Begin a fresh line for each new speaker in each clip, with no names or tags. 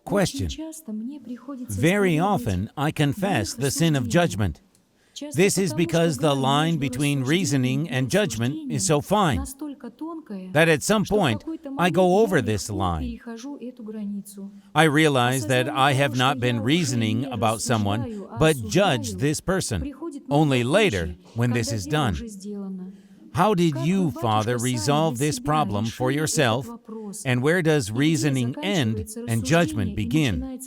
Question. Very often, I confess the sin of judgment. This is because the line between reasoning and judgment is so fine that at some point, I go over this line. I realize that I have not been reasoning about someone, but judged this person, only later when this is done. How did you, Father, resolve this problem for yourself, and where does reasoning end and judgment begin?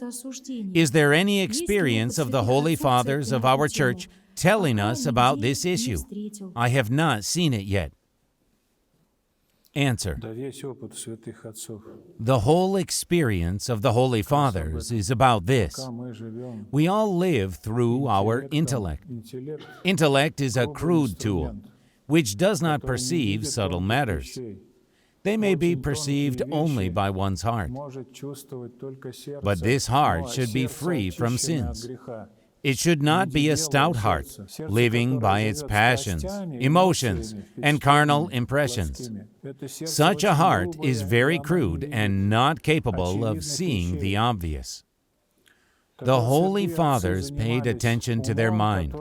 Is there any experience of the Holy Fathers of our Church telling us about this issue? I have not seen it yet. Answer. The whole experience of the Holy Fathers is about this. We all live through our intellect. Intellect is a crude tool, which does not perceive subtle matters. They may be perceived only by one's heart. But this heart should be free from sins. It should not be a stout heart, living by its passions, emotions, and carnal impressions. Such a heart is very crude and not capable of seeing the obvious. The Holy Fathers paid attention to their mind,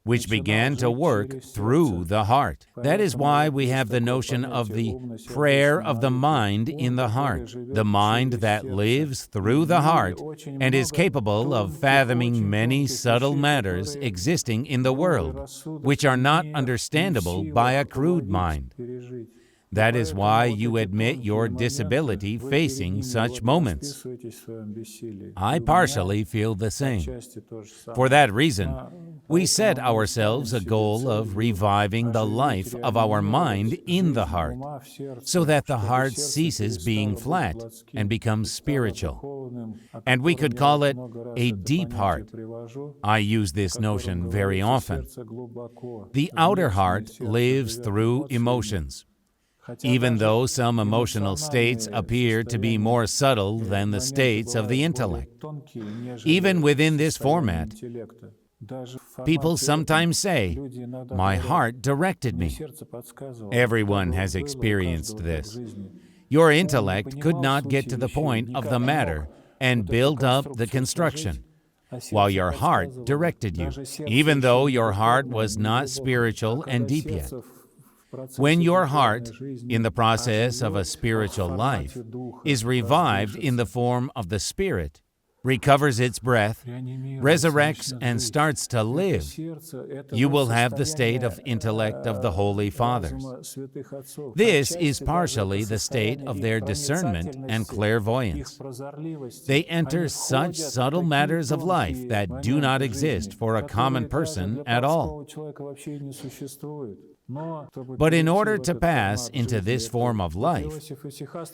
which began to work through the heart. That is why we have the notion of the prayer of the mind in the heart, the mind that lives through the heart and is capable of fathoming many subtle matters existing in the world, which are not understandable by a crude mind. That is why you admit your disability facing such moments. I partially feel the same. For that reason, we set ourselves a goal of reviving the life of our mind in the heart, so that the heart ceases being flat and becomes spiritual. And we could call it a deep heart. I use this notion very often. The outer heart lives through emotions. Even though some emotional states appear to be more subtle than the states of the intellect. Even within this format, people sometimes say, "My heart directed me." Everyone has experienced this. Your intellect could not get to the point of the matter and build up the construction, while your heart directed you, even though your heart was not spiritual and deep yet. When your heart, in the process of a spiritual life, is revived in the form of the Spirit, recovers its breath, resurrects, and starts to live, you will have the state of intellect of the Holy Fathers. This is partially the state of their discernment and clairvoyance. They enter such subtle matters of life that do not exist for a common person at all. But in order to pass into this form of life,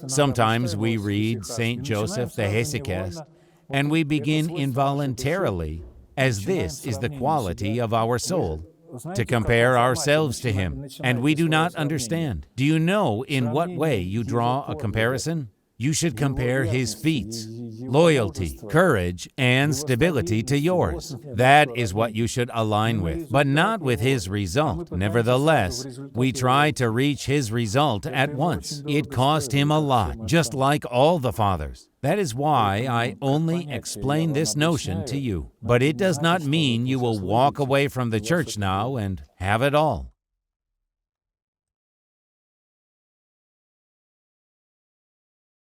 sometimes we read St. Joseph the Hesychast, and we begin involuntarily, as this is the quality of our soul, to compare ourselves to him, and we do not understand. Do you know in what way you draw a comparison? You should compare his feats, loyalty, courage, and stability to yours. That is what you should align with, but not with his result. Nevertheless, we try to reach his result at once. It cost him a lot, just like all the fathers. That is why I only explain this notion to you. But it does not mean you will walk away from the church now and have it all.